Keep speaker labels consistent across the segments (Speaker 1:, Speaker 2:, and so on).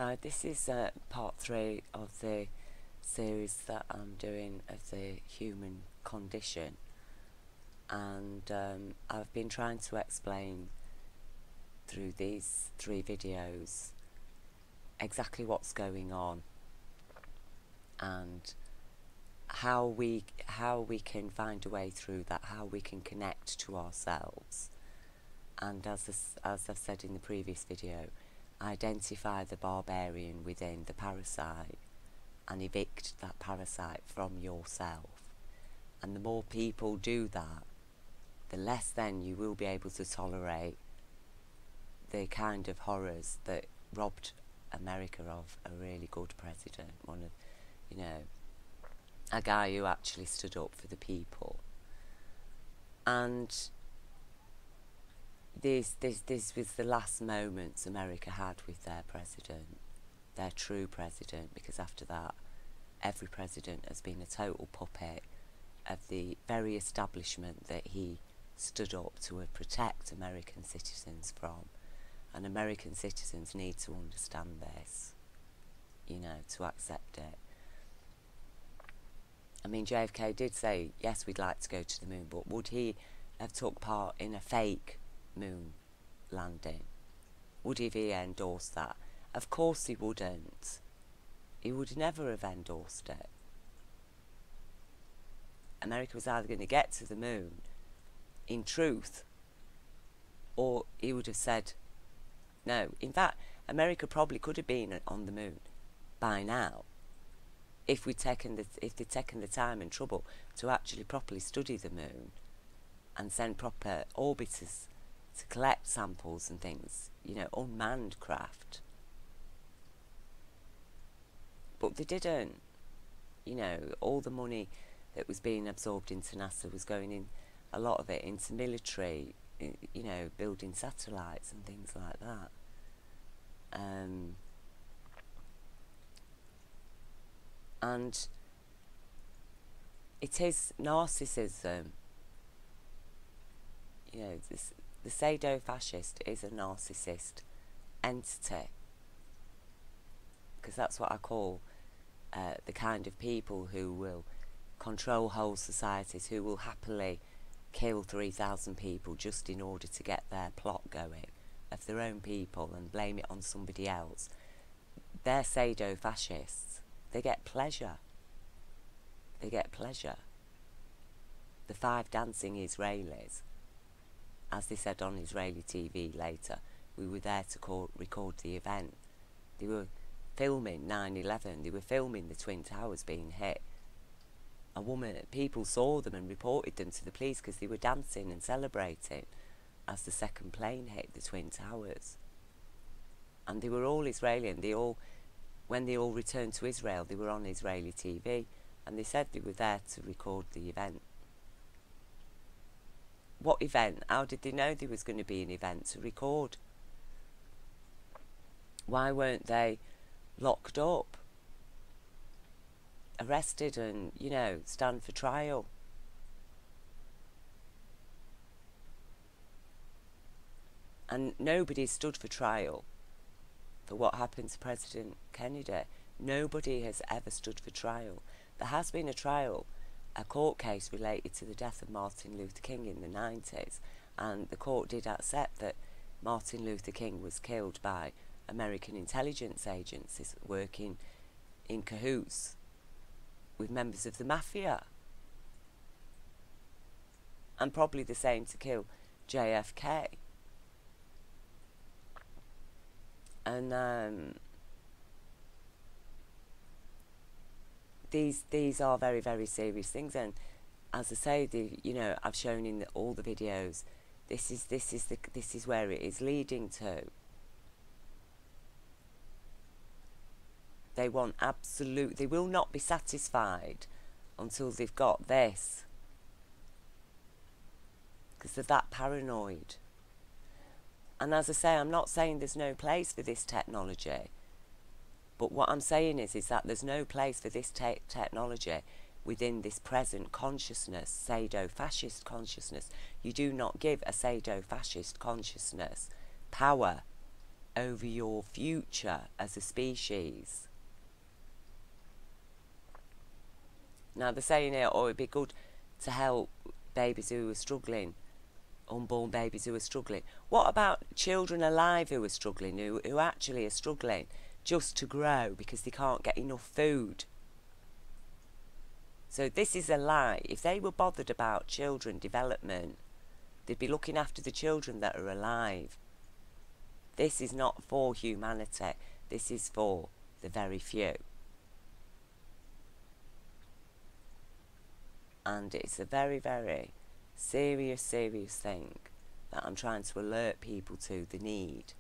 Speaker 1: Hi, this is part 3 of the series that I'm doing of the human condition, and I've been trying to explain through these 3 videos exactly what's going on and how we can find a way through that, how we can connect to ourselves, and as I've said in the previous video, identify the barbarian within the parasite and evict that parasite from yourself. And the more people do that, the less then you will be able to tolerate the kind of horrors that robbed America of a really good president, one of, a guy who actually stood up for the people. And this was the last moments America had with their president, their true president, because after that every president has been a total puppet of the very establishment that he stood up to protect American citizens from. And American citizens need to understand this, to accept it. I mean, JFK did say, yes, we'd like to go to the moon, but would he have took part in a fake moon landing? Would he have endorsed that? Of course he wouldn't. He would never have endorsed it. America was either going to get to the moon in truth, or he would have said no. In fact, America probably could have been on the moon by now if they'd taken the time and trouble to actually properly study the moon and send proper orbiters to collect samples and things, unmanned craft. But they didn't. All the money that was being absorbed into NASA was going in, a lot of it into military, building satellites and things like that. And it is narcissism. The pseudo-fascist is a narcissist entity, because that's what I call the kind of people who will control whole societies, who will happily kill 3,000 people just in order to get their plot going of their own people and blame it on somebody else. They're pseudo-fascists. They get pleasure. They get pleasure. The 5 dancing Israelis, as they said on Israeli TV later, we were there to record the event. They were filming 9/11. They were filming the Twin Towers being hit. People saw them and reported them to the police because they were dancing and celebrating as the second plane hit the Twin Towers. And they were all Israeli, and when they all returned to Israel, they were on Israeli TV, and they said they were there to record the event. What event? How did they know there was going to be an event to record? Why weren't they locked up, arrested and, stand for trial? And nobody stood for trial for what happened to President Kennedy. Nobody has ever stood for trial. There has been a trial, a court case related to the death of Martin Luther King in the 90s, and the court did accept that Martin Luther King was killed by American intelligence agencies working in cahoots with members of the mafia, and probably the same to kill JFK. And these are very, very serious things. And as I say, I've shown in all the videos, this is where it is leading to. They want absolute. They will not be satisfied until they've got this, because they're that paranoid. And as I say, I'm not saying there's no place for this technology, but what I'm saying is that there's no place for this technology within this present consciousness, pseudo-fascist consciousness. You do not give a pseudo-fascist consciousness power over your future as a species. Now they're saying here, oh, it'd be good to help babies who are struggling, unborn babies who are struggling. What about children alive who are struggling, who actually are struggling just to grow because they can't get enough food? So this is a lie. If they were bothered about children development, they'd be looking after the children that are alive. This is not for humanity. This is for the very few. And it's a very, very serious thing that I'm trying to alert people to the need.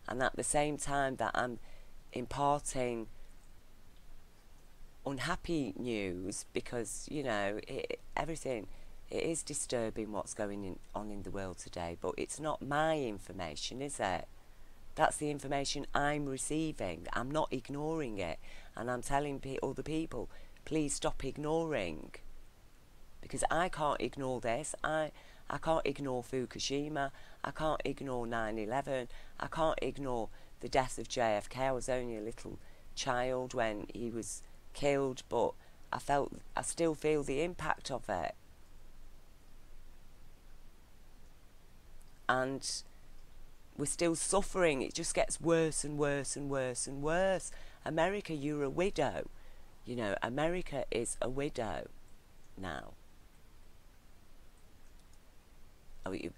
Speaker 1: And at the same time that I'm imparting unhappy news, because, you know, it is disturbing what's going on in the world today, but it's not my information, is it? That's the information I'm receiving. I'm not ignoring it, and I'm telling other people, please stop ignoring, because I can't ignore this. I can't ignore Fukushima. I can't ignore 9/11. I can't ignore the death of JFK. I was only a little child when he was killed, but I still feel the impact of it. And we're still suffering. It just gets worse and worse and worse and worse. America, you're a widow. You know, America is a widow now.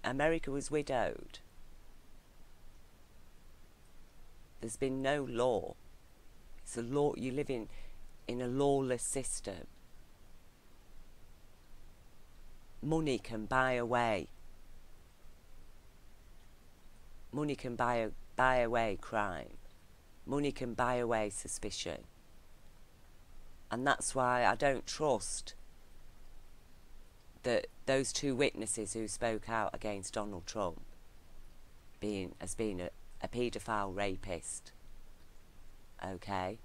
Speaker 1: America was widowed. There's been no law. It's a law. You live in a lawless system. Money can buy away. Money can buy away crime. Money can buy away suspicion. And that's why I don't trust that those two witnesses who spoke out against Donald Trump as being a paedophile rapist. Okay?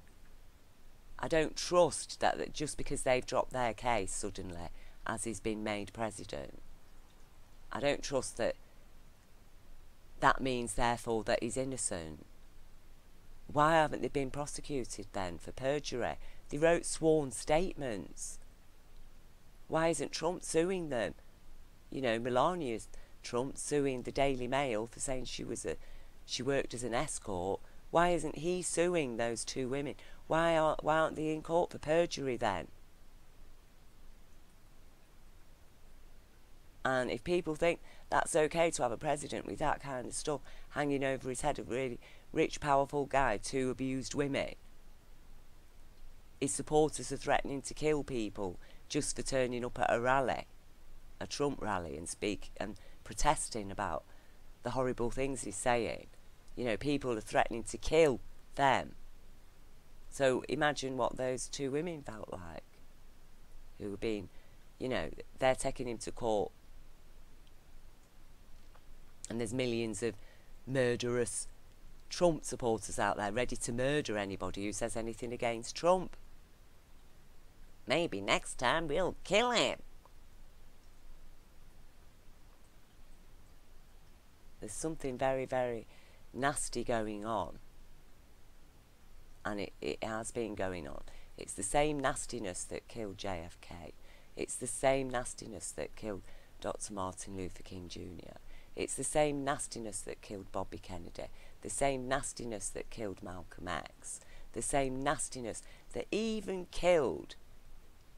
Speaker 1: I don't trust that just because they've dropped their case suddenly as he's been made president, I don't trust that means therefore that he's innocent. Why haven't they been prosecuted then for perjury? They wrote sworn statements. Why isn't Trump suing them? You know, Melania's Trump suing the Daily Mail for saying she worked as an escort. Why isn't he suing those two women? Why aren't they in court for perjury then? And if people think that's okay to have a president with that kind of stuff hanging over his head, a really rich, powerful guy, two abused women, his supporters are threatening to kill people just for turning up at a rally, a Trump rally, and protesting about the horrible things he's saying. You know, people are threatening to kill them. So imagine what those two women felt like, who were being, you know, they're taking him to court. And there's millions of murderous Trump supporters out there ready to murder anybody who says anything against Trump. Maybe next time we'll kill him. There's something very, very nasty going on. And it has been going on. It's the same nastiness that killed JFK. It's the same nastiness that killed Dr. Martin Luther King Jr. It's the same nastiness that killed Bobby Kennedy. The same nastiness that killed Malcolm X. The same nastiness that even killed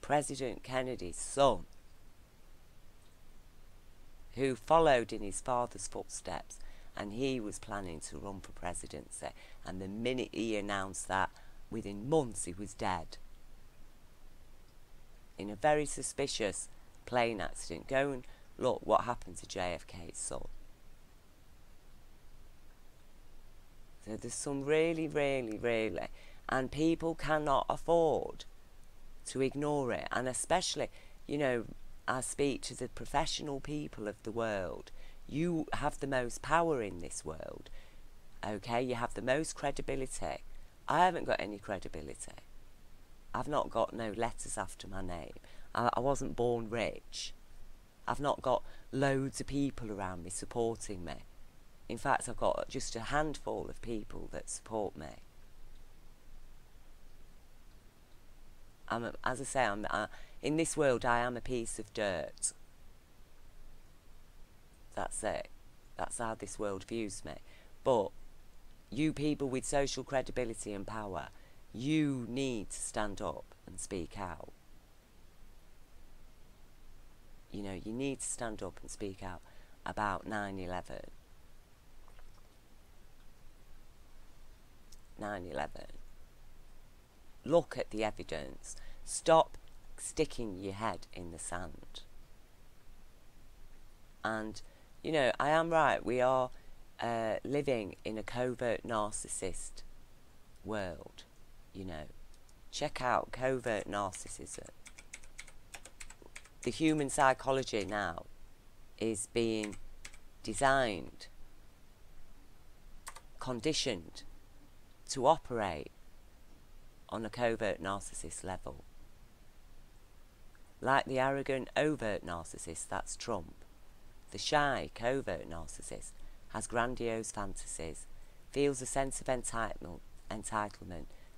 Speaker 1: President Kennedy's son, who followed in his father's footsteps, and he was planning to run for presidency, and the minute he announced that, within months he was dead in a very suspicious plane accident. Go and look what happened to JFK's son. So there's some really, and people cannot afford to ignore it. And especially, you know, I speak to the professional people of the world. You have the most power in this world, okay? You have the most credibility. I haven't got any credibility. I've not got no letters after my name. I wasn't born rich. I've not got loads of people around me supporting me In fact, I've got just a handful of people that support me. As I say, in this world, I am a piece of dirt. That's it. That's how this world views me. But you people with social credibility and power, you need to stand up and speak out. You know, you need to stand up and speak out about 9/11. 9/11. Look at the evidence. Stop sticking your head in the sand. And, you know, I am right. We are living in a covert narcissist world. You know, check out covert narcissism. The human psychology now is being designed, conditioned to operate on a covert narcissist level. Like the arrogant, overt narcissist, that's Trump. The shy, covert narcissist has grandiose fantasies, feels a sense of entitlement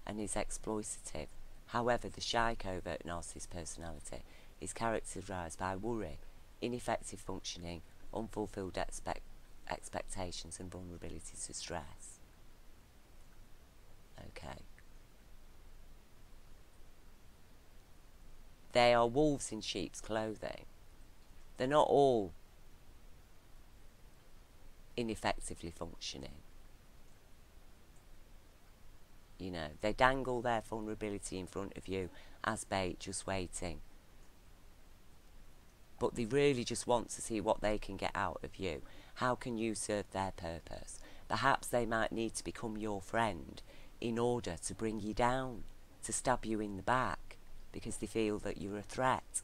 Speaker 1: and is exploitative. However, the shy, covert narcissist personality is characterised by worry, ineffective functioning, unfulfilled expectations and vulnerability to stress. Okay. They are wolves in sheep's clothing. They're not all ineffectively functioning. You know, they dangle their vulnerability in front of you as bait, just waiting. But they really just want to see what they can get out of you. How can you serve their purpose? Perhaps they might need to become your friend in order to bring you down, to stab you in the back, because they feel that you're a threat,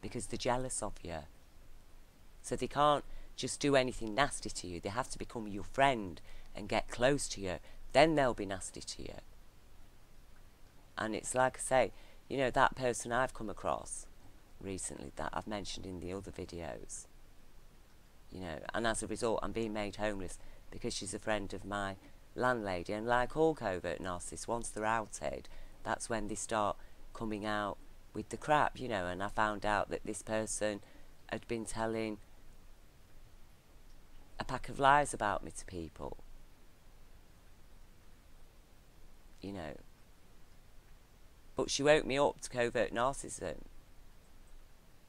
Speaker 1: because they're jealous of you. So they can't just do anything nasty to you. They have to become your friend and get close to you. Then they'll be nasty to you. And it's like I say, you know, that person I've come across recently that I've mentioned in the other videos, you know, and as a result I'm being made homeless because she's a friend of my landlady. And like all covert narcissists, once they're outed, that's when they start coming out with the crap, you know. And I found out that this person had been telling a pack of lies about me to people, you know. But she woke me up to covert narcissism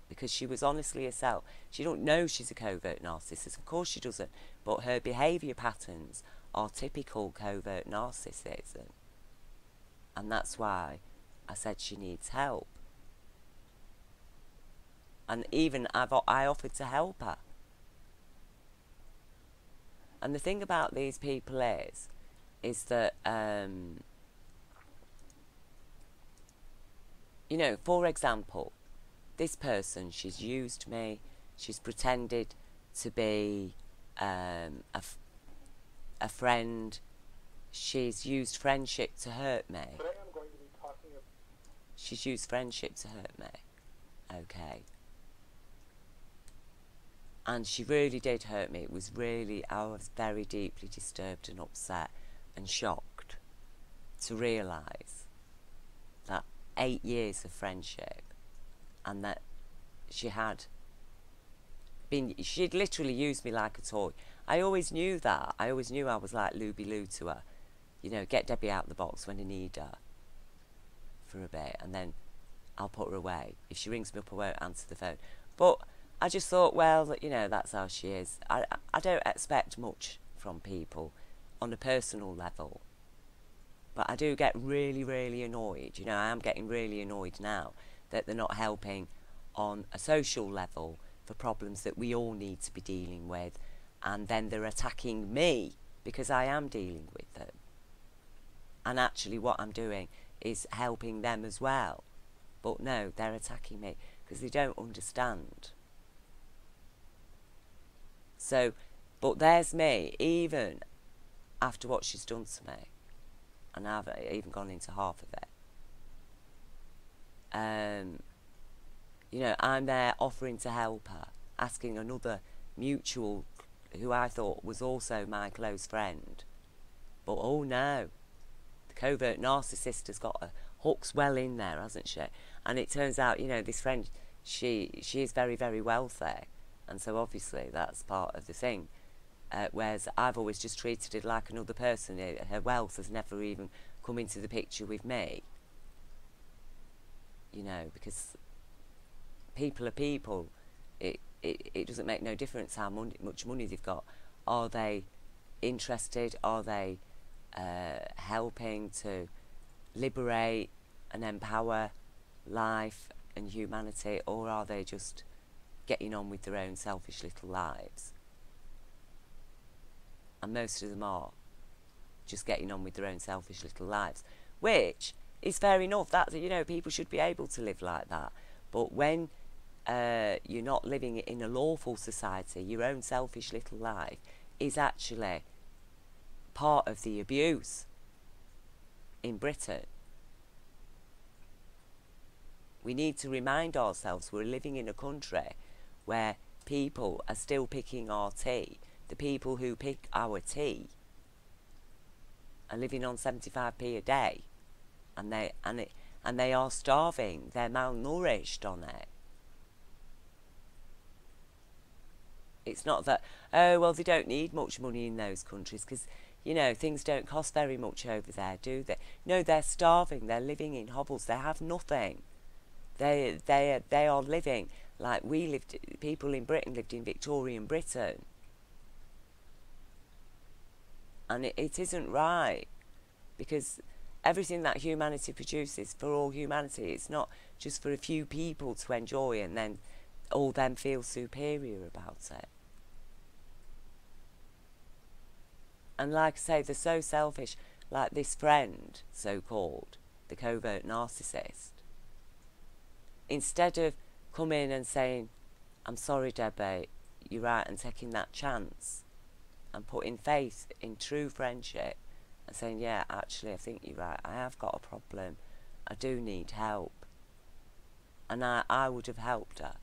Speaker 1: because she was honestly herself. She don't know she's a covert narcissist, of course she doesn't, but her behaviour patterns are typical covert narcissism. And that's why I said she needs help. And even I offered to help her. And the thing about these people is that, you know, for example, this person, she's used me, she's pretended to be a friend, she's used friendship to hurt me.
Speaker 2: Today I'm going to be talking about...
Speaker 1: She's used friendship to hurt me, okay. And she really did hurt me. It was really, I was very deeply disturbed and upset and shocked to realise that 8 years of friendship, and that she'd literally used me like a toy. I always knew that. I always knew I was like Looby Loo to her. You know, get Debbie out of the box when I need her for a bit, and then I'll put her away. If she rings me up, I won't answer the phone. But I just thought, well, you know, that's how she is. I don't expect much from people on a personal level. But I do get really, really annoyed. You know, I am getting really annoyed now that they're not helping on a social level for problems that we all need to be dealing with. And then they're attacking me because I am dealing with them. And actually what I'm doing is helping them as well. But no, they're attacking me because they don't understand. So, but there's me, even after what she's done to me. And I haven't even gone into half of it. You know, I'm there offering to help her, asking another mutual who I thought was also my close friend. But oh no, the covert narcissist has got her hooks well in there, hasn't she? And it turns out, you know, this friend, she is very, very wealthy. And so obviously that's part of the thing. Whereas I've always just treated it like another person. Her wealth has never even come into the picture with me. You know, because people are people. It doesn't make no difference how much money they've got. Are they interested? Are they helping to liberate and empower life and humanity? Or are they just getting on with their own selfish little lives? And most of them are just getting on with their own selfish little lives, which is fair enough. That, you know, people should be able to live like that. But when you're not living in a lawful society, your own selfish little life is actually part of the abuse in Britain. We need to remind ourselves we're living in a country where people are still picking our tea. The people who pick our tea are living on 75p a day, and they are starving. They're malnourished on it. It's not that, oh, well, they don't need much money in those countries because, you know, things don't cost very much over there, do they? No, they're starving. They're living in hovels. They have nothing. They are living like we lived. People in Britain lived in Victorian Britain. And it isn't right, because everything that humanity produces for all humanity, it's not just for a few people to enjoy and then all them feel superior about it. And like I say, they're so selfish, like this friend, so-called, the covert narcissist. Instead of coming and saying, I'm sorry, Debbie, you're right, and taking that chance and putting faith in true friendship and saying, yeah, actually, I think you're right, I have got a problem, I do need help. And I would have helped her.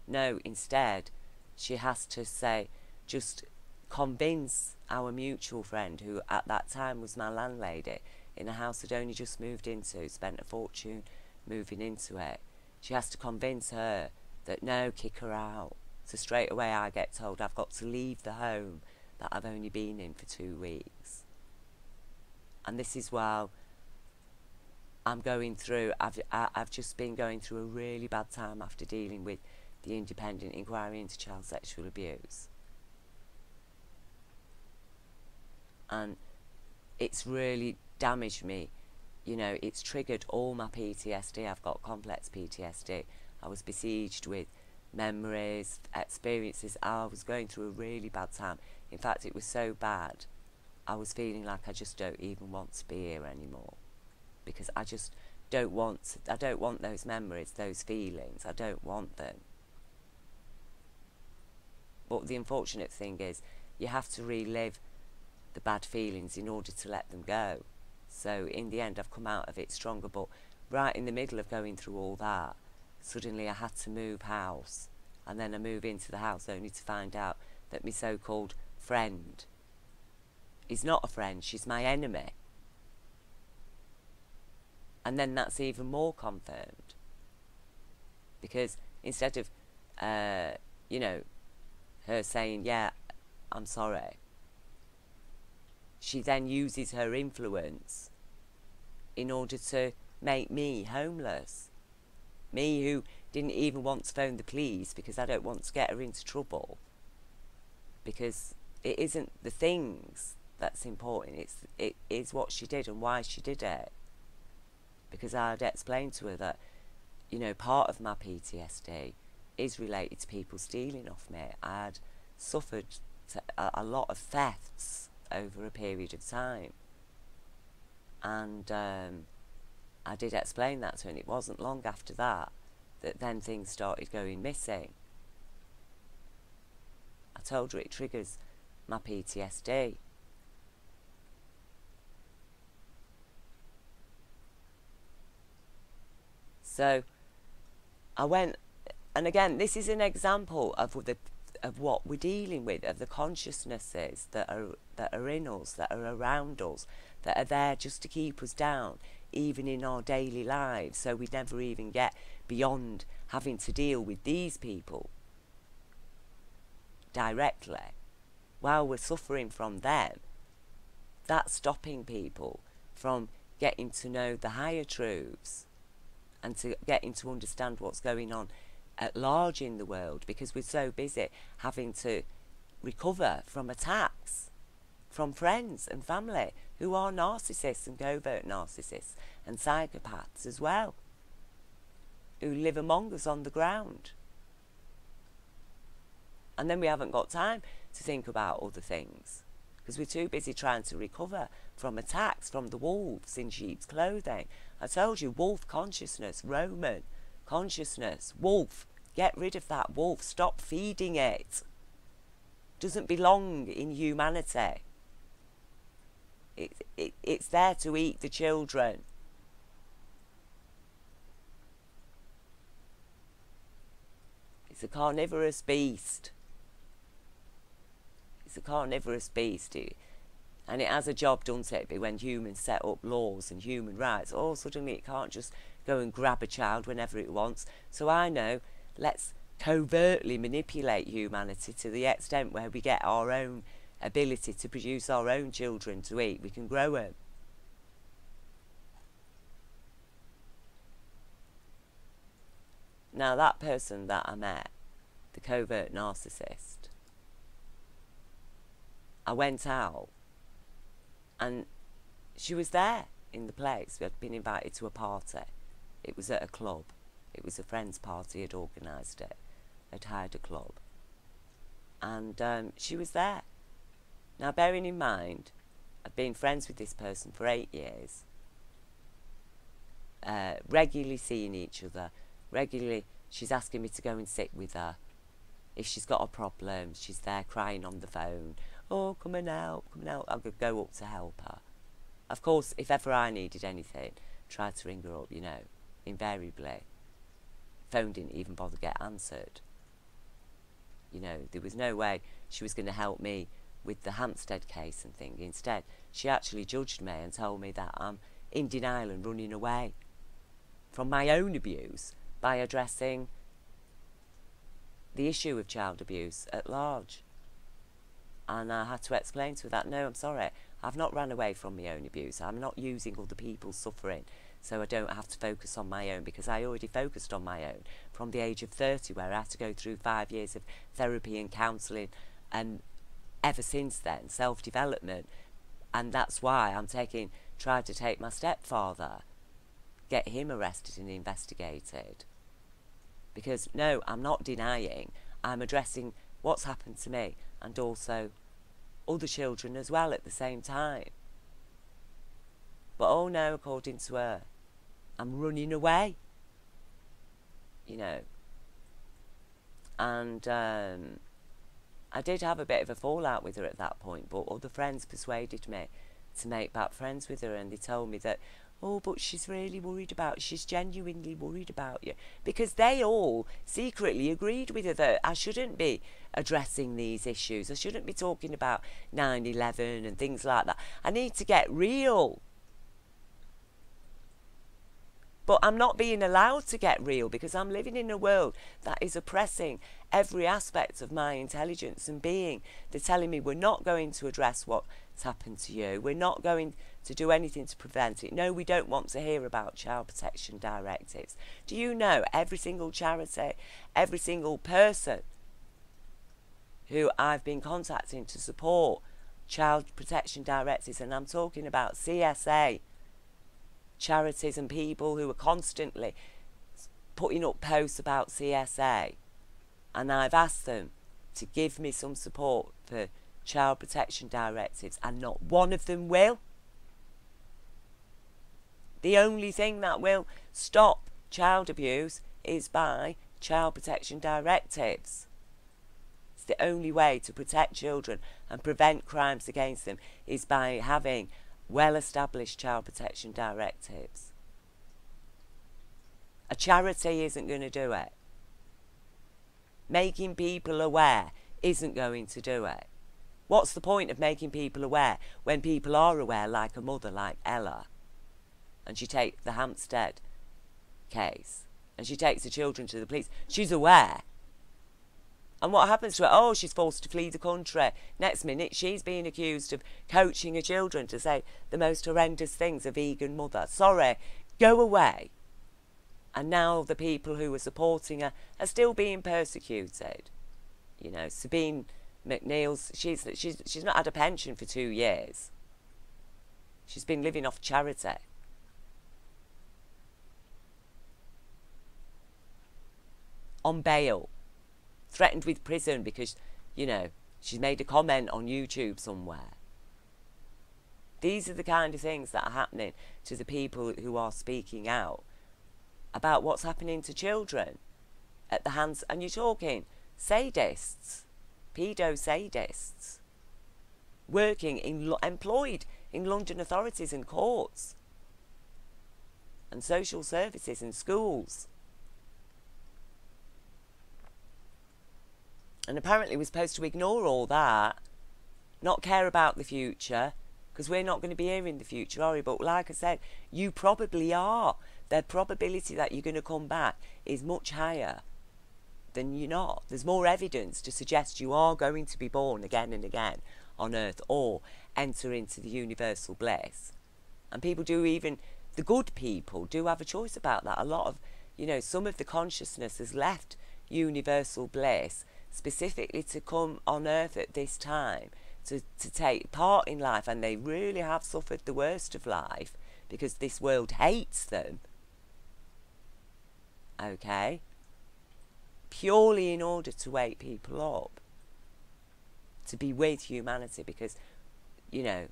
Speaker 1: No, instead, she has to say, just convince our mutual friend, who at that time was my landlady, in a house I'd only just moved into, spent a fortune moving into it. She has to convince her that no, kick her out. So straight away I get told I've got to leave the home that I've only been in for 2 weeks. And this is while I'm going through, I've just been going through a really bad time after dealing with the independent inquiry into child sexual abuse. And it's really damaged me. You know, it's triggered all my PTSD. I've got complex PTSD. I was besieged with memories, experiences. I was going through a really bad time. In fact, it was so bad, I was feeling like I just don't even want to be here anymore. Because I just don't want, I don't want those memories, those feelings. I don't want them. But the unfortunate thing is, you have to relive the bad feelings in order to let them go. So in the end, I've come out of it stronger. But right in the middle of going through all that, suddenly I had to move house. And then I move into the house only to find out that my so-called friend is not a friend, she's my enemy. And then that's even more confirmed. Because instead of, you know, her saying, yeah, I'm sorry, she then uses her influence in order to make me homeless. Me, who didn't even want to phone the police because I don't want to get her into trouble. Because it isn't the things that's important, it is what she did and why she did it. Because I'd explained to her that, you know, part of my PTSD is related to people stealing off me. I'd suffered a lot of thefts over a period of time. And I did explain that to her, and it wasn't long after that that then things started going missing. I told her it triggers my PTSD. So I went, and again, this is an example of of what we're dealing with, of the consciousnesses that are in us, that are around us, that are there just to keep us down, even in our daily lives, so we never even get beyond having to deal with these people directly. While we're suffering from them, that's stopping people from getting to know the higher truths and to getting to understand what's going on at large in the world, because we're so busy having to recover from attacks from friends and family who are narcissists and covert narcissists and psychopaths as well, who live among us on the ground. And then we haven't got time to think about other things because we're too busy trying to recover from attacks from the wolves in sheep's clothing. I told you, wolf consciousness, Roman consciousness, wolf. Get rid of that wolf. Stop feeding it. Doesn't belong in humanity. It's there to eat the children. It's a carnivorous beast. It's a carnivorous beast. And it has a job, doesn't it? But when humans set up laws and human rights, oh, suddenly it can't just go and grab a child whenever it wants. So I know, let's covertly manipulate humanity to the extent where we get our own ability to produce our own children to eat. We can grow them. Now that person that I met, the covert narcissist, I went out and she was there in the place. We had been invited to a party. It was at a club. It was a friend's party, had organised it. They'd hired a club. And she was there. Now, bearing in mind, I've been friends with this person for 8 years. Regularly seeing each other. Regularly, she's asking me to go and sit with her. If she's got a problem, she's there crying on the phone. Oh, come and help, come and help. I could go up to help her. Of course, if ever I needed anything, tried to ring her up, you know, invariably. Phone didn't even bother get answered. You know, there was no way she was going to help me with the Hampstead case and thing. Instead, she actually judged me and told me that I'm in denial and running away from my own abuse by addressing the issue of child abuse at large. And I had to explain to her that, no, I'm sorry, I've not run away from my own abuse. I'm not using other people's suffering so I don't have to focus on my own, because I already focused on my own from the age of 30, where I had to go through 5 years of therapy and counselling, and ever since then, self-development. And that's why I'm tried to take my stepfather, get him arrested and investigated. Because, no, I'm not denying, I'm addressing what's happened to me and also other children as well at the same time. But oh no, according to her, I'm running away. You know. And I did have a bit of a fallout with her at that point, but other friends persuaded me to make back friends with her, and they told me that, oh, but she's really worried about, she's genuinely worried about you. Because they all secretly agreed with her that I shouldn't be addressing these issues. I shouldn't be talking about 9/11 and things like that. I need to get real. But I'm not being allowed to get real because I'm living in a world that is oppressing every aspect of my intelligence and being. They're telling me we're not going to address what's happened to you. We're not going to do anything to prevent it. No, we don't want to hear about child protection directives. Do you know every single charity, every single person who I've been contacting to support child protection directives, and I'm talking about CSA, charities and people who are constantly putting up posts about CSA, and I've asked them to give me some support for child protection directives, and not one of them will. The only thing that will stop child abuse is by child protection directives. It's the only way to protect children and prevent crimes against them is by having well-established child protection directives. A charity isn't going to do it. Making people aware isn't going to do it. What's the point of making people aware when people are aware, like a mother like Ella? And she takes the Hampstead case, and she takes the children to the police. She's aware. And what happens to her? Oh, she's forced to flee the country. Next minute, she's being accused of coaching her children to say the most horrendous things, a vegan mother. Sorry, go away. And now the people who were supporting her are still being persecuted. You know, Sabine McNeil's, she's not had a pension for 2 years. She's been living off charity. On bail. Threatened with prison because, you know, she's made a comment on YouTube somewhere. These are the kind of things that are happening to the people who are speaking out about what's happening to children at the hands, and you're talking sadists, pedo-sadists, employed in London authorities and courts and social services and schools. And apparently we're supposed to ignore all that, not care about the future, because we're not going to be here in the future, are we? But like I said, you probably are. The probability that you're going to come back is much higher than you're not. There's more evidence to suggest you are going to be born again and again on Earth, or enter into the universal bliss. And people do, even the good people do have a choice about that. A lot of, you know, some of the consciousness has left universal bliss specifically to come on Earth at this time to take part in life, and they really have suffered the worst of life because this world hates them. Okay? Purely in order to wake people up, to be with humanity, because, you know,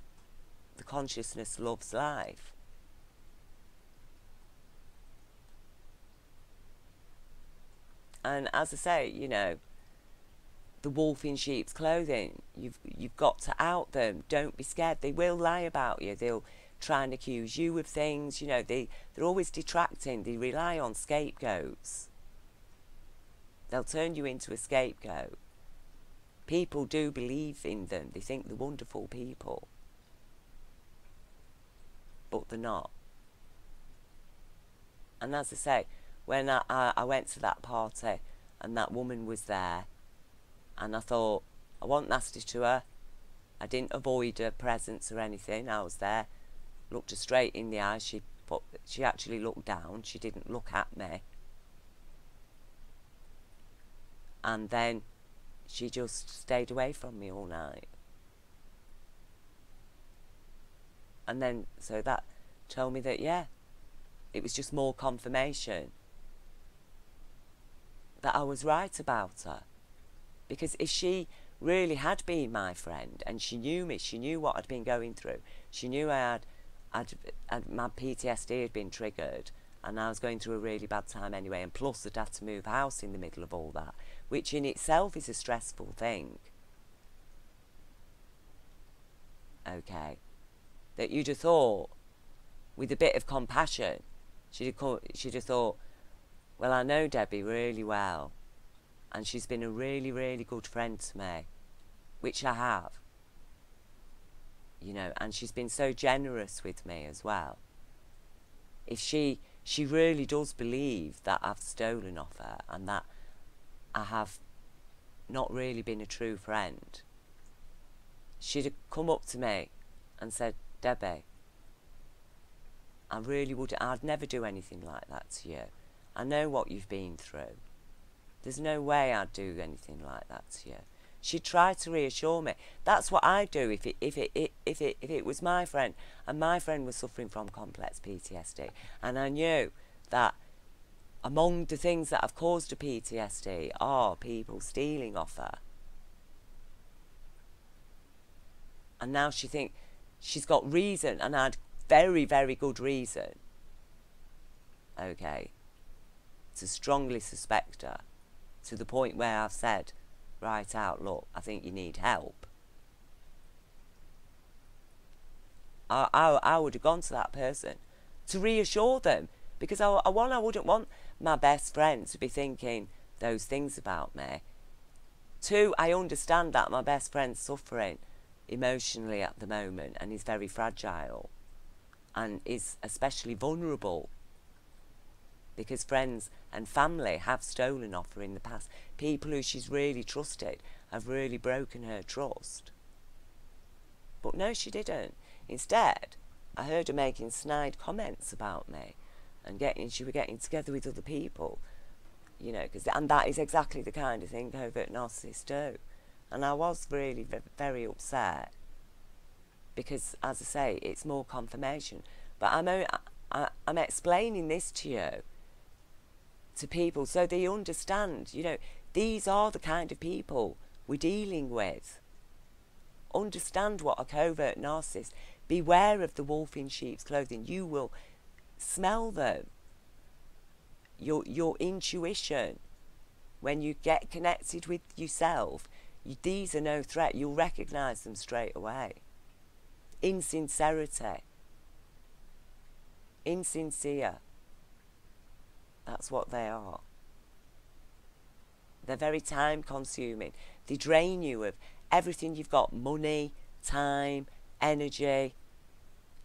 Speaker 1: the consciousness loves life. And as I say, you know, the wolf in sheep's clothing, you've got to out them. Don't be scared. They will lie about you. They'll try and accuse you of things. You know, they're always detracting. They rely on scapegoats. They'll turn you into a scapegoat. People do believe in them. They think they're wonderful people, but they're not. And as I say, when I went to that party and that woman was there, and I thought, I wasn't nasty to her. I didn't avoid her presence or anything. I was there, looked her straight in the eyes. She actually looked down. She didn't look at me. And then she just stayed away from me all night. And then, so that told me that, yeah, it was just more confirmation that I was right about her. Because if she really had been my friend, and she knew me, she knew what I'd been going through, she knew my PTSD had been triggered, and I was going through a really bad time anyway, and plus I'd had to move house in the middle of all that, which in itself is a stressful thing. Okay. That you'd have thought, with a bit of compassion, she'd have thought, well, I know Debbie really well, and she's been a really, really good friend to me, which I have. You know, and she's been so generous with me as well. If she really does believe that I've stolen off her, and that I have not really been a true friend, she'd have come up to me and said, Debbie, I'd never do anything like that to you. I know what you've been through. There's no way I'd do anything like that to you. She'd try to reassure me. That's what I'd do if it was my friend, and my friend was suffering from complex PTSD, and I knew that among the things that have caused her PTSD are people stealing off her. And now she thinks she's got reason, and I had very, very good reason, okay, to strongly suspect her, to the point where I've said, right out, look, I think you need help. I would have gone to that person to reassure them, because I wouldn't want my best friend to be thinking those things about me, 2, I understand that my best friend's suffering emotionally at the moment and is very fragile and is especially vulnerable because friends and family have stolen off her in the past. People who she's really trusted have really broken her trust. But no, she didn't. Instead, I heard her making snide comments about me and she was getting together with other people, you know, and that is exactly the kind of thing covert narcissists do. And I was really very upset because, as I say, it's more confirmation. But I'm explaining this to you, to people, so they understand, you know, these are the kind of people we're dealing with. Understand what a covert narcissist. Beware of the wolf in sheep's clothing. You will smell them. Your intuition, when you get connected with yourself, these are no threat. You'll recognise them straight away. Insincerity. Insincere. That's what they are. They're very time consuming. They drain you of everything you've got: money, time, energy,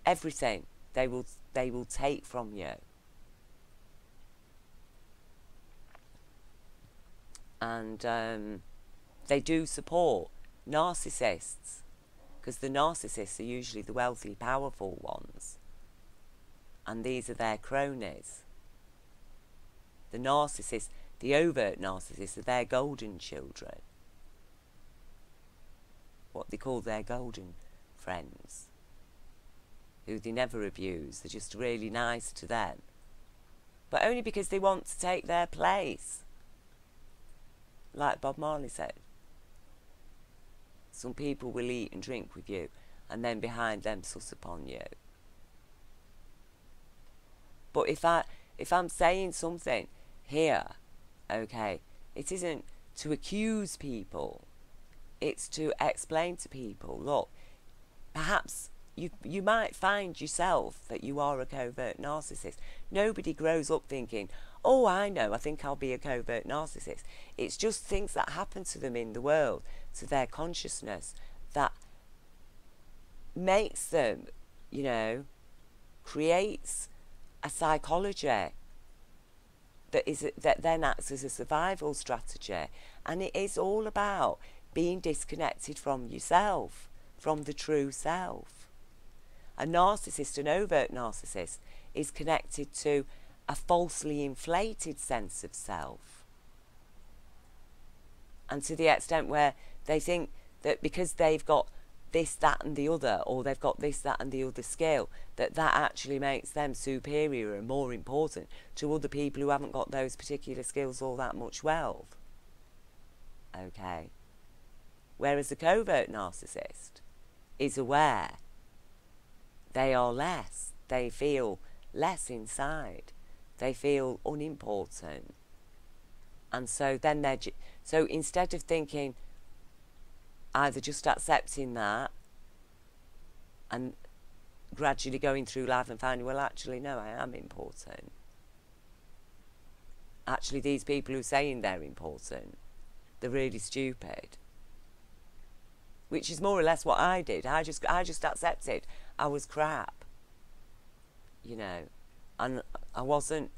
Speaker 1: everything. They will take from you. And they do support narcissists, because the narcissists are usually the wealthy, powerful ones, and these are their cronies. The narcissists, the overt narcissists, are their golden children, what they call their golden friends, who they never abuse. They're just really nice to them, but only because they want to take their place. Like Bob Marley said, some people will eat and drink with you and then behind them suss upon you. But if I'm saying something here, okay, it isn't to accuse people, it's to explain to people, look, perhaps you might find yourself that you are a covert narcissist. Nobody grows up thinking, oh, I know, I think I'll be a covert narcissist. It's just things that happen to them in the world, to their consciousness, that makes them, you know, creates a psychology that then acts as a survival strategy. And it is all about being disconnected from yourself, from the true self. A narcissist, an overt narcissist, is connected to a falsely inflated sense of self. And to the extent where they think that because they've got this, that and the other, or they've got this, that and the other skill, that actually makes them superior and more important to other people who haven't got those particular skills or that much wealth. Okay. Whereas a covert narcissist is aware they are less. They feel less inside. They feel unimportant. And so then so instead of thinking, either just accepting that and gradually going through life and finding, well, actually, no, I am important. Actually, these people who are saying they're important, they're really stupid. Which is more or less what I did. I just accepted I was crap, you know, and I wasn't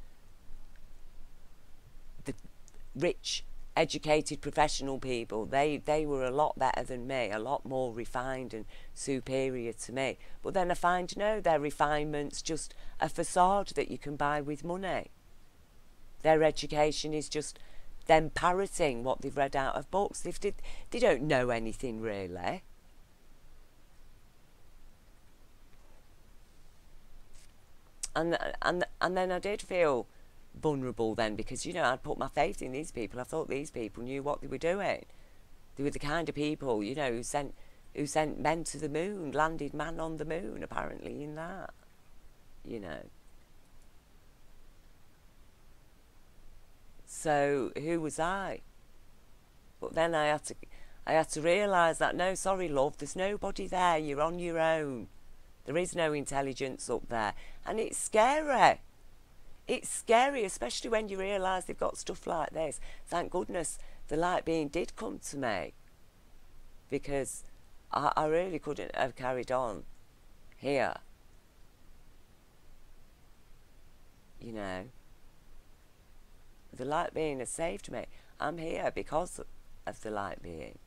Speaker 1: the rich, educated, professional people. They were a lot better than me, a lot more refined and superior to me. But then I find, no, their refinement's just a facade that you can buy with money. Their education is just them parroting what they've read out of books. They don't know anything really. And then I did feel vulnerable then, because, you know, I'd put my faith in these people. I thought these people knew what they were doing. They were the kind of people, you know, who sent men to the moon, landed man on the moon, apparently, in that, you know. So who was I? But then I had to realise that, no, sorry, love, there's nobody there. You're on your own. There is no intelligence up there. And it's scary. It's scary, especially when you realise they've got stuff like this. Thank goodness the light being did come to me, because I really couldn't have carried on here, you know. The light being has saved me. I'm here because of the light being.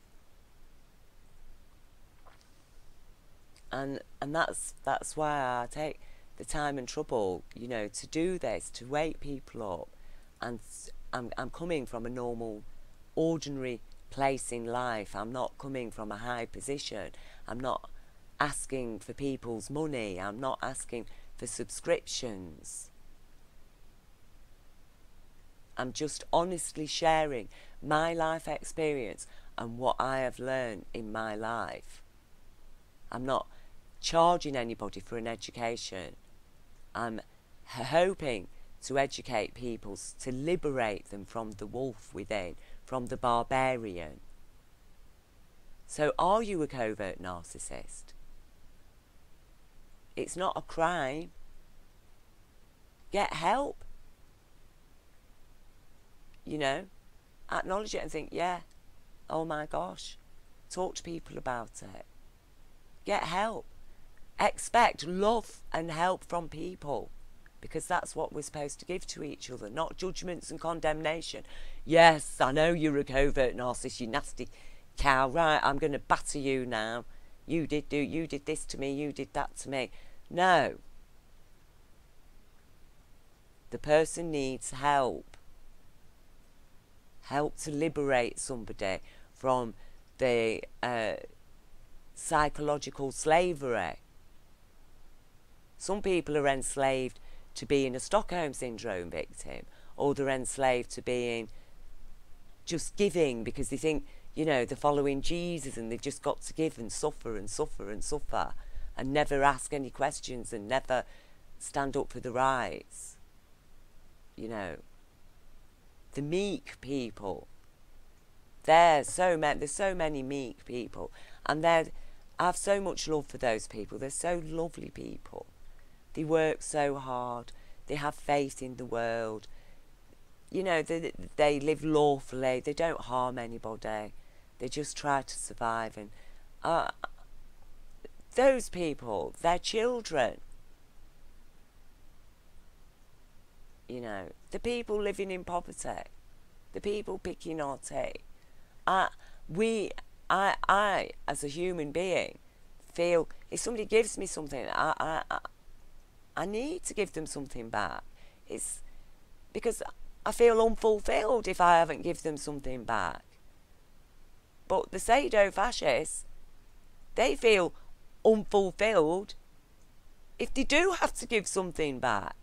Speaker 1: And that's why I take the time and trouble, you know, to do this, to wake people up. And I'm coming from a normal, ordinary place in life. I'm not coming from a high position. I'm not asking for people's money. I'm not asking for subscriptions. I'm just honestly sharing my life experience and what I have learned in my life. I'm not charging anybody for an education. I'm hoping to educate people, to liberate them from the wolf within, from the barbarian. So are you a covert narcissist? It's not a crime. Get help. You know, acknowledge it and think, yeah, oh my gosh, talk to people about it. Get help. Expect love and help from people, because that's what we're supposed to give to each other, not judgments and condemnation. Yes, I know you're a covert narcissist, you nasty cow. Right, I'm going to batter you now. You did this to me, you did that to me. No. The person needs help. Help to liberate somebody from the psychological slavery. Some people are enslaved to being a Stockholm Syndrome victim, or they're enslaved to being just giving because they think, you know, they're following Jesus and they've just got to give and suffer and suffer and suffer and never ask any questions and never stand up for the rights. You know. The meek people. There's so many meek people, and I have so much love for those people. They're so lovely people. They work so hard. They have faith in the world. You know, they live lawfully. They don't harm anybody. They just try to survive. And those people, their children. You know, the people living in poverty, the people picking our tea. I, as a human being, feel if somebody gives me something, I need to give them something back. It's because I feel unfulfilled if I haven't given them something back. But the pseudo-fascists, they feel unfulfilled if they do have to give something back.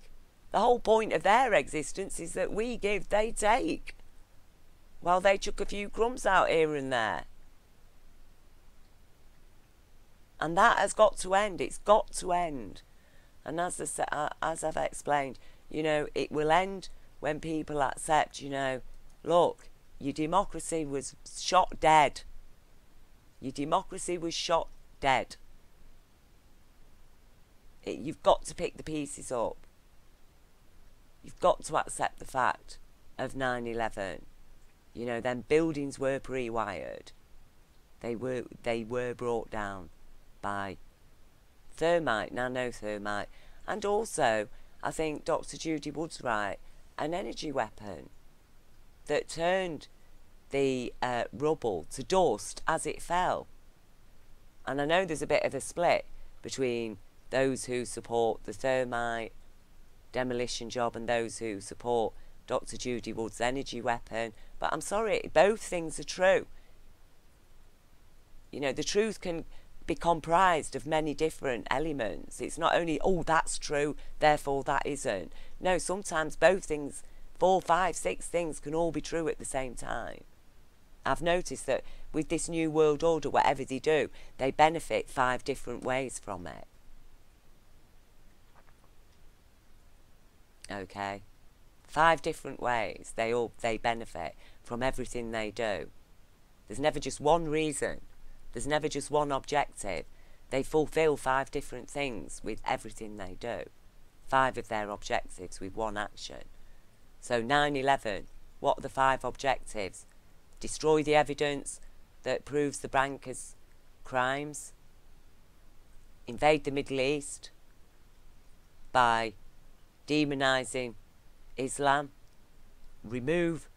Speaker 1: The whole point of their existence is that we give, they take. While they chuck a few crumbs out here and there. And that has got to end. It's got to end. And as I've explained, you know, it will end when people accept, you know, look, your democracy was shot dead. Your democracy was shot dead. You've got to pick the pieces up. You've got to accept the fact of 9/11. You know, then buildings were pre-wired. They were brought down by thermite, nanothermite, and also, I think Dr. Judy Wood's right, an energy weapon that turned the rubble to dust as it fell. And I know there's a bit of a split between those who support the thermite demolition job and those who support Dr. Judy Wood's energy weapon, but I'm sorry, both things are true. You know, the truth can be comprised of many different elements. It's not only, oh, that's true, therefore that isn't. No, sometimes both things, 4, 5, 6 things can all be true at the same time. I've noticed that with this new world order, whatever they do, they benefit 5 different ways from it. Okay? 5 different ways they benefit from everything they do. There's never just one reason. There's never just one objective. They fulfill 5 different things with everything they do. 5 of their objectives with one action. So 9/11, what are the 5 objectives destroy the evidence that proves the bankers' crimes, invade the Middle East by demonising Islam, remove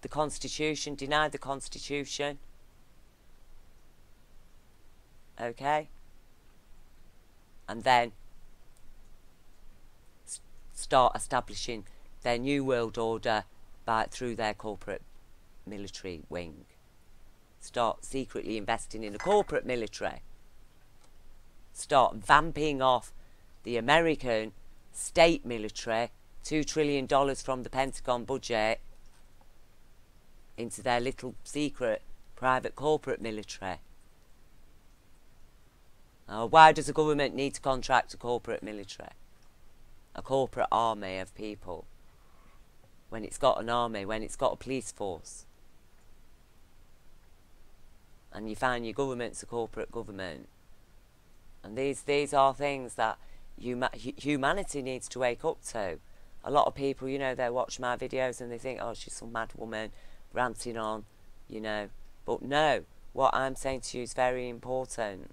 Speaker 1: the Constitution, deny the Constitution, okay, and then start establishing their new world order through their corporate military wing. Start secretly investing in a corporate military. Start vamping off the American state military, $2 trillion from the Pentagon budget, into their little secret private corporate military. Why does a government need to contract a corporate military? A corporate army of people, when it's got an army, when it's got a police force? And you find your government's a corporate government. And these are things that humanity needs to wake up to. A lot of people, you know, they watch my videos and they think, oh, she's some mad woman ranting on, you know. But no, what I'm saying to you is very important,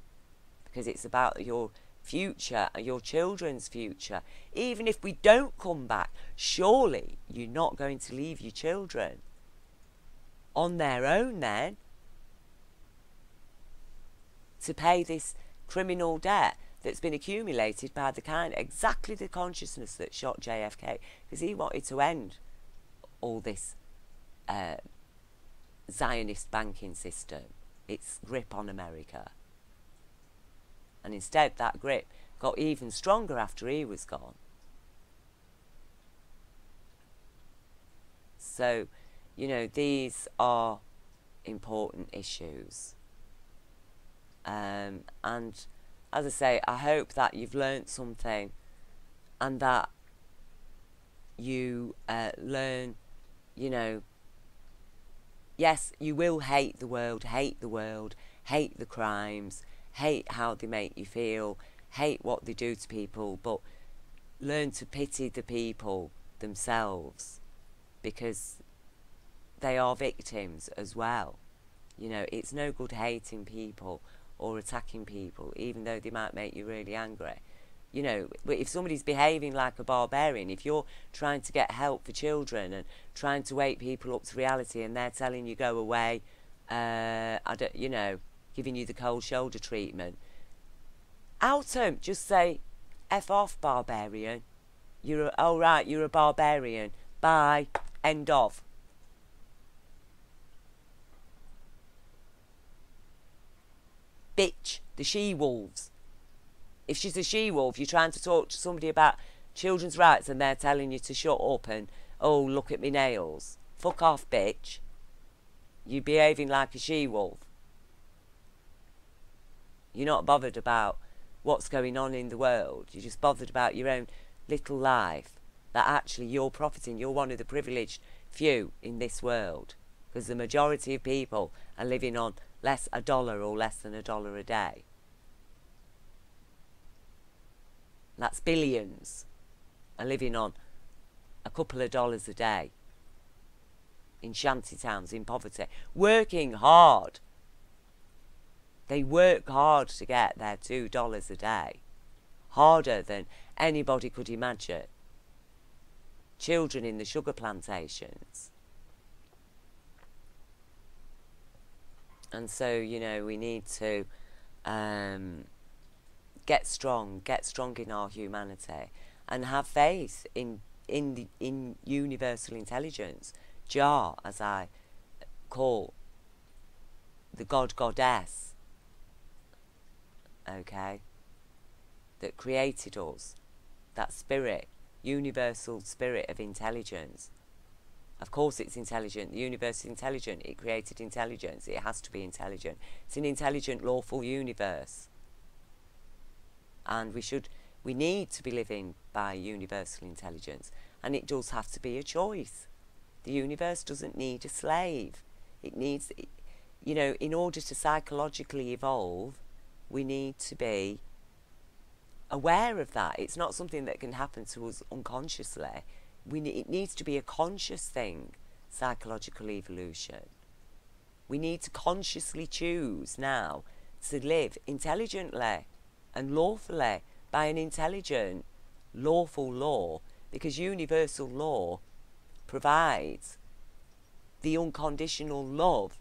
Speaker 1: because it's about your future and your children's future. Even if we don't come back, surely you're not going to leave your children on their own then to pay this criminal debt that's been accumulated by exactly the consciousness that shot JFK, because he wanted to end all this Zionist banking system, its grip on America. And instead that grip got even stronger after he was gone. So, you know, these are important issues. And as I say, I hope that you've learnt something, and that you learn, you know, yes, you will hate the world, hate the crimes, hate how they make you feel, hate what they do to people, but learn to pity the people themselves, because they are victims as well. You know, it's no good hating people or attacking people, even though they might make you really angry. You know, but if somebody's behaving like a barbarian, if you're trying to get help for children and trying to wake people up to reality, and they're telling you go away, you know, giving you the cold shoulder treatment, out them, just say, F off, barbarian. You're a barbarian. Bye. End of. Bitch, the she-wolves. If she's a she-wolf, you're trying to talk to somebody about children's rights and they're telling you to shut up and, oh, look at me nails. Fuck off, bitch. You're behaving like a she-wolf. You're not bothered about what's going on in the world. You're just bothered about your own little life, that actually you're profiting. You're one of the privileged few in this world, because the majority of people are living on $1 or less than $1 a day. That's billions are living on a couple of dollars a day in shanty towns, in poverty, working hard. They work hard to get their $2 a day, harder than anybody could imagine. Children in the sugar plantations. And so, you know, we need to get strong in our humanity, and have faith in universal intelligence, Jah, as I call the goddess, okay, that created us, that spirit, universal spirit of intelligence. Of course it's intelligent. The universe is intelligent. It created intelligence. It has to be intelligent. It's an intelligent, lawful universe. And we need to be living by universal intelligence. And it does have to be a choice. The universe doesn't need a slave. It needs, you know, in order to psychologically evolve, we need to be aware of that. It's not something that can happen to us unconsciously. It needs to be a conscious thing, psychological evolution. We need to consciously choose now to live intelligently and lawfully by an intelligent, lawful law, because universal law provides the unconditional love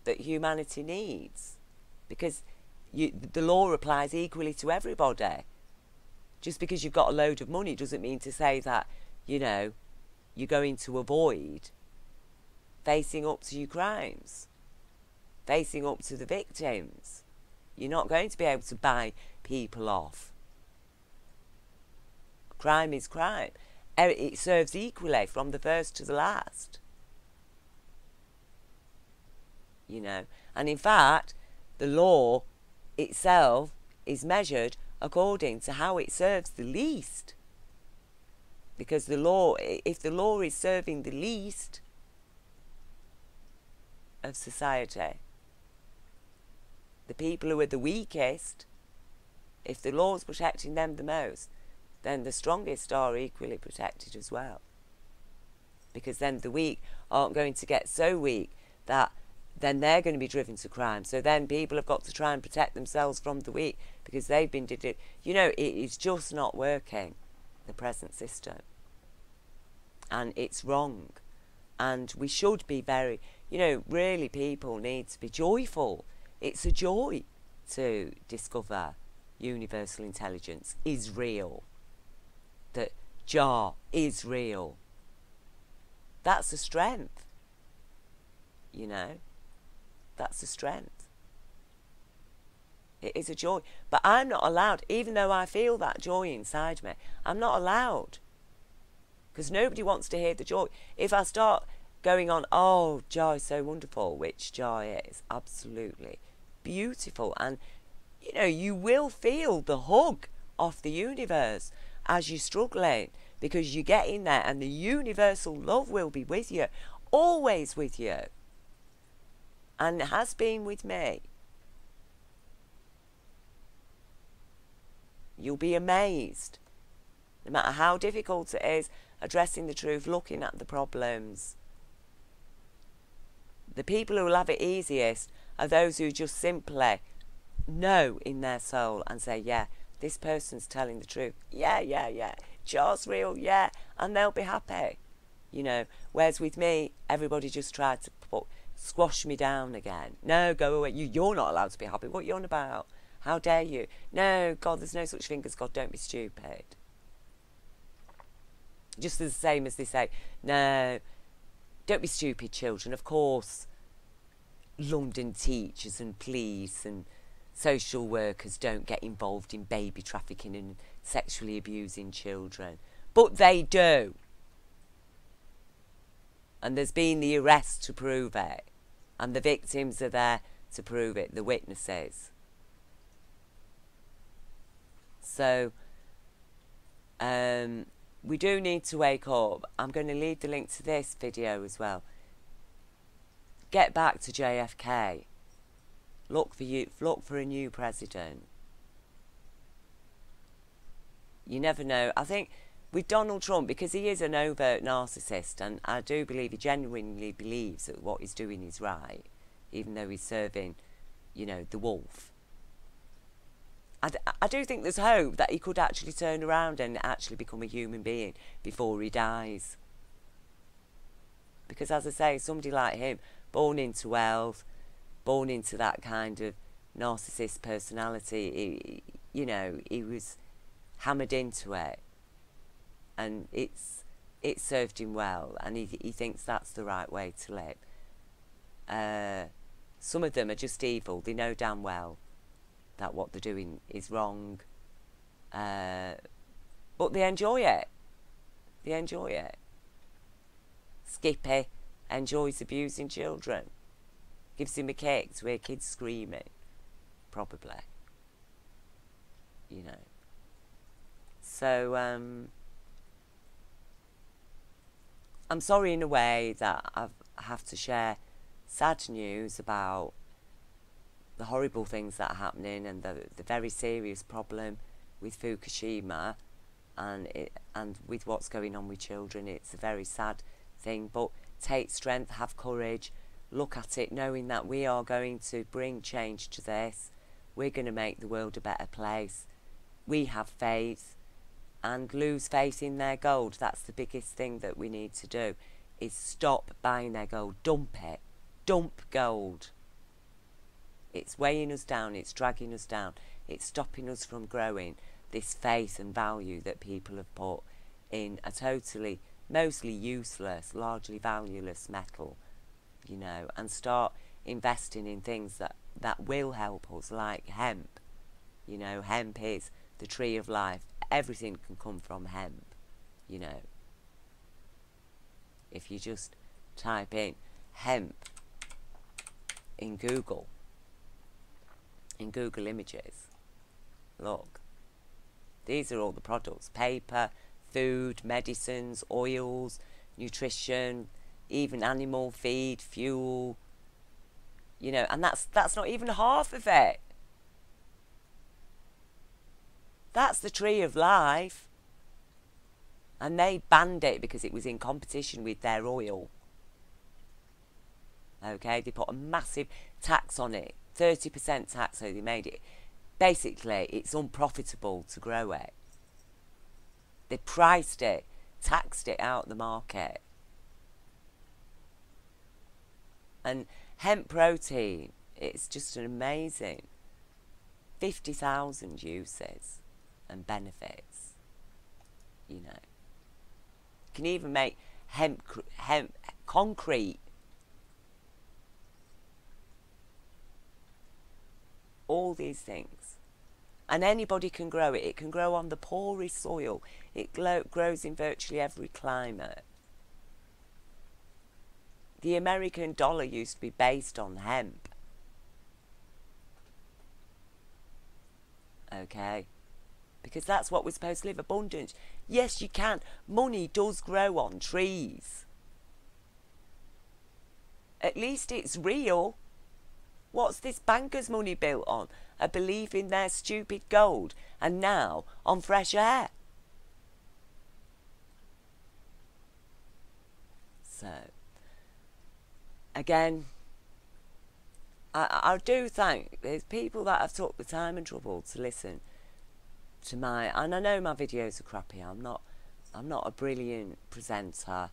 Speaker 1: that humanity needs, because the law applies equally to everybody. Just because you've got a load of money doesn't mean to say that, you know, you're going to avoid facing up to your crimes, facing up to the victims. You're not going to be able to buy people off. Crime is crime. It serves equally from the first to the last. You know, and in fact, the law itself is measured according to how it serves the least. Because the law, if the law is serving the least of society, the people who are the weakest, if the law's protecting them the most, then the strongest are equally protected as well. Because then the weak aren't going to get so weak that then they're going to be driven to crime. So then people have got to try and protect themselves from the weak because they've been you know, it is just not working, the present system. And it's wrong. And we should be very, you know, really people need to be joyful. It's a joy to discover universal intelligence is real. That Jah is real. That's a strength. You know, that's a strength. It is a joy. But I'm not allowed, even though I feel that joy inside me, I'm not allowed. Because nobody wants to hear the joy. If I start going on, oh, Jah is so wonderful, which Jah is, absolutely beautiful. And, you know, you will feel the hug of the universe as you're struggling, because you get in there and the universal love will be with you, always with you. And it has been with me. You'll be amazed. No matter how difficult it is, addressing the truth, looking at the problems. The people who will have it easiest are those who just simply know in their soul and say, yeah, this person's telling the truth. Yeah, yeah, yeah. Jah's real, yeah. And they'll be happy. You know, whereas with me, everybody just tried to squash me down again. No, go away. You're not allowed to be happy. What are you on about? How dare you? No, God, there's no such thing as God. Don't be stupid. Just the same as they say, no, don't be stupid, children. Of course, London teachers and police and social workers don't get involved in baby trafficking and sexually abusing children. But they do. And there's been the arrest to prove it. And the victims are there to prove it, the witnesses. So, we do need to wake up. I'm going to leave the link to this video as well. Get back to JFK. Look for a new president. You never know. I think with Donald Trump, because he is an overt narcissist, and I do believe he genuinely believes that what he's doing is right, even though he's serving, you know, the wolf. I do think there's hope that he could actually turn around and actually become a human being before he dies. Because, as I say, somebody like him, born into wealth, born into that kind of narcissist personality, you know, he was hammered into it. And it served him well, and he thinks that's the right way to live. Some of them are just evil. They know damn well that what they're doing is wrong. But they enjoy it. They enjoy it. Skippy enjoys abusing children. Gives him a kick to hear kids screaming. Probably. You know. So, I'm sorry in a way that I have to share sad news about the horrible things that are happening and the very serious problem with Fukushima and with what's going on with children. It's a very sad thing, but take strength, have courage, look at it knowing that we are going to bring change to this. We're going to make the world a better place. We have faith, and lose faith in their gold. That's the biggest thing that we need to do, is stop buying their gold. Dump it. Dump gold. It's weighing us down. It's dragging us down. It's stopping us from growing this faith and value that people have put in a totally, mostly useless, largely valueless metal, you know, and start investing in things that will help us, like hemp. You know, hemp is the tree of life. Everything can come from hemp, you know. If you just type in hemp in Google Images, look, these are all the products: paper, food, medicines, oils, nutrition, even animal feed, fuel, you know, and that's not even half of it. That's the tree of life. And they banned it because it was in competition with their oil. Okay, they put a massive tax on it, 30% tax, so they made it. Basically, it's unprofitable to grow it. They priced it, taxed it out of the market. And hemp protein, it's just an amazing 50,000 uses and benefits, you know. You can even make hemp concrete. All these things. And anybody can grow it. It can grow on the poorest soil. It grows in virtually every climate. The American dollar used to be based on hemp. Okay? Because that's what we're supposed to live, abundance. Yes, you can. Money does grow on trees. At least it's real. What's this banker's money built on? A belief in their stupid gold, and now on fresh air. So, again, I do thank there's people that have took the time and trouble to listen to my, and I know my videos are crappy. I'm not a brilliant presenter.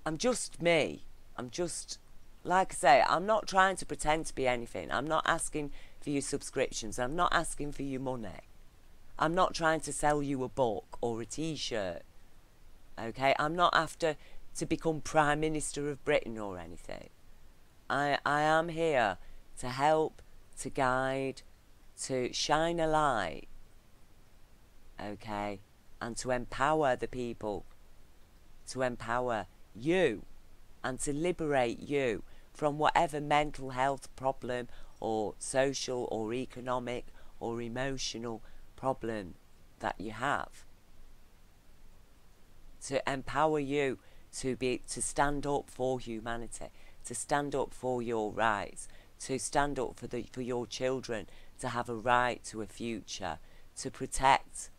Speaker 1: I'm just me. I'm just, like I say, I'm not trying to pretend to be anything. I'm not asking for your subscriptions. I'm not asking for your money. I'm not trying to sell you a book or a t-shirt. Okay? I'm not after to become Prime Minister of Britain or anything. I am here to help, to guide, to shine a light. Okay? And to empower the people. To empower you. And to liberate you from whatever mental health problem or social or economic or emotional problem that you have. To empower you to stand up for humanity, to stand up for your rights, to stand up for your children to have a right to a future, to protect,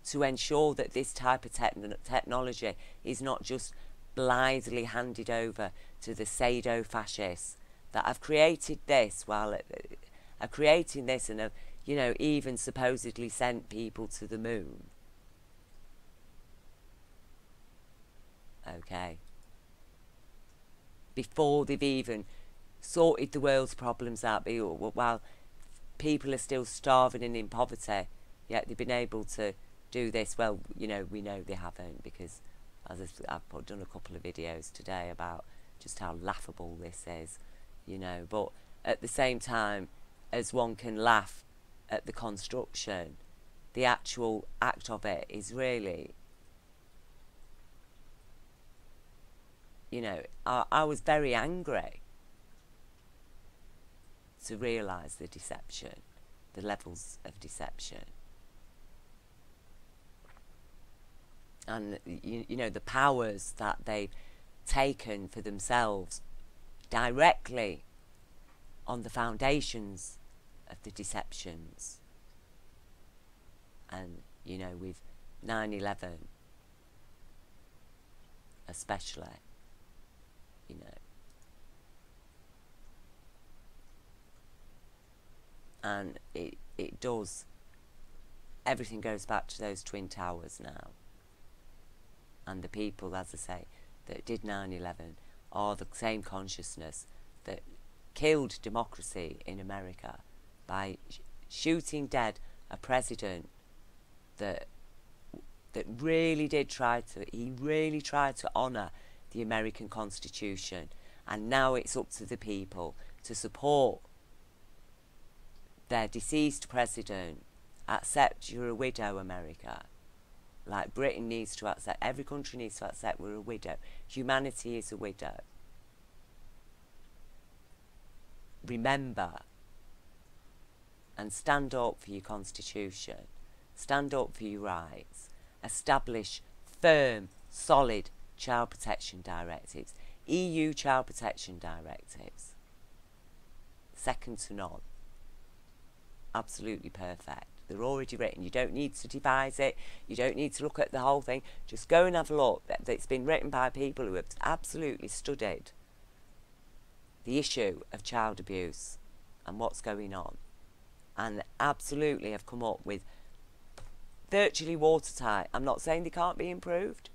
Speaker 1: to ensure that this type of technology is not just blithely handed over to the pseudo-fascists that have created this, while are creating this and have, you know, even supposedly sent people to the moon. Okay. Before they've even sorted the world's problems out, while people are still starving and in poverty, yet they've been able to do this. Well, you know, we know they haven't, because as I've done a couple of videos today about just how laughable this is, you know. But at the same time as one can laugh at the construction, the actual act of it is really, you know, I was very angry to realise the deception, the levels of deception. And, you know, the powers that they've taken for themselves directly on the foundations of the deceptions. And, you know, with 9/11 especially, you know. And it does, everything goes back to those Twin Towers now. And the people, as I say, that did 9/11 are the same consciousness that killed democracy in America by shooting dead a president that really did try to, he really tried to honour the American Constitution. And now it's up to the people to support their deceased president. Accept you're a widow, America. Like Britain needs to accept, every country needs to accept we're a widow. Humanity is a widow. Remember and stand up for your constitution. Stand up for your rights. Establish firm, solid child protection directives. EU child protection directives. Second to none. Absolutely perfect. They're already written. You don't need to devise it. You don't need to look at the whole thing. Just go and have a look. It's been written by people who have absolutely studied the issue of child abuse and what's going on, and absolutely have come up with virtually watertight. I'm not saying they can't be improved,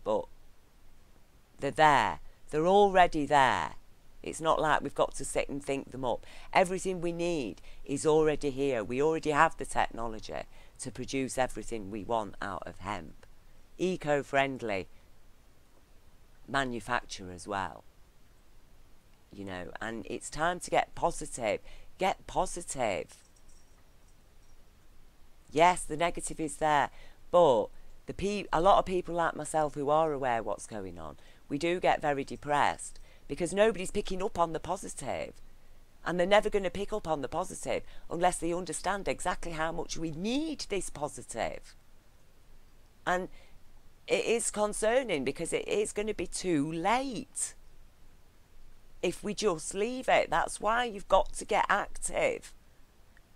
Speaker 1: but they're there. They're already there. It's not like we've got to sit and think them up. Everything we need is already here. We already have the technology to produce everything we want out of hemp. Eco-friendly manufacture as well. You know, and it's time to get positive. Get positive. Yes, the negative is there, but a lot of people like myself who are aware what's going on, we do get very depressed because nobody's picking up on the positive. And they're never going to pick up on the positive unless they understand exactly how much we need this positive. And it is concerning because it is going to be too late if we just leave it. That's why you've got to get active.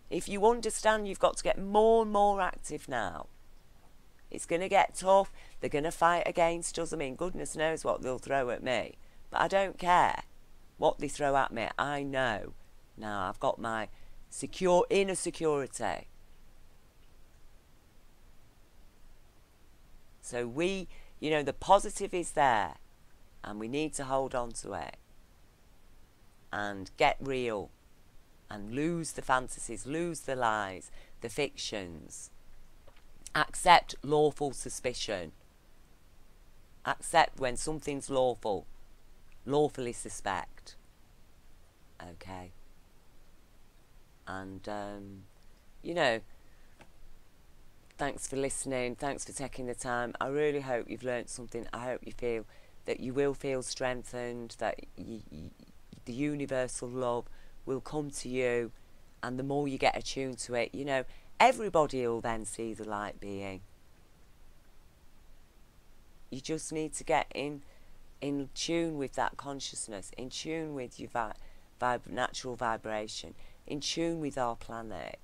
Speaker 1: If you understand, you've got to get more and more active now. It's going to get tough. They're going to fight against us. I mean, goodness knows what they'll throw at me. But I don't care what they throw at me. I know. Now, I've got my inner security. So you know, the positive is there. And we need to hold on to it. And get real. And lose the fantasies, lose the lies, the fictions. Accept lawful suspicion. Accept when something's lawful. Lawfully suspect. Okay. And, you know, thanks for listening. Thanks for taking the time. I really hope you've learnt something. I hope you feel that you will feel strengthened, that the universal love will come to you, and the more you get attuned to it, you know, everybody will then see the light being. You just need to get in tune with that consciousness, in tune with your natural vibration, in tune with our planet.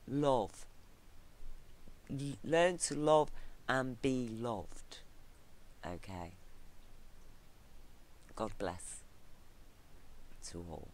Speaker 1: Love. Learn to love and be loved. Okay. God bless to all.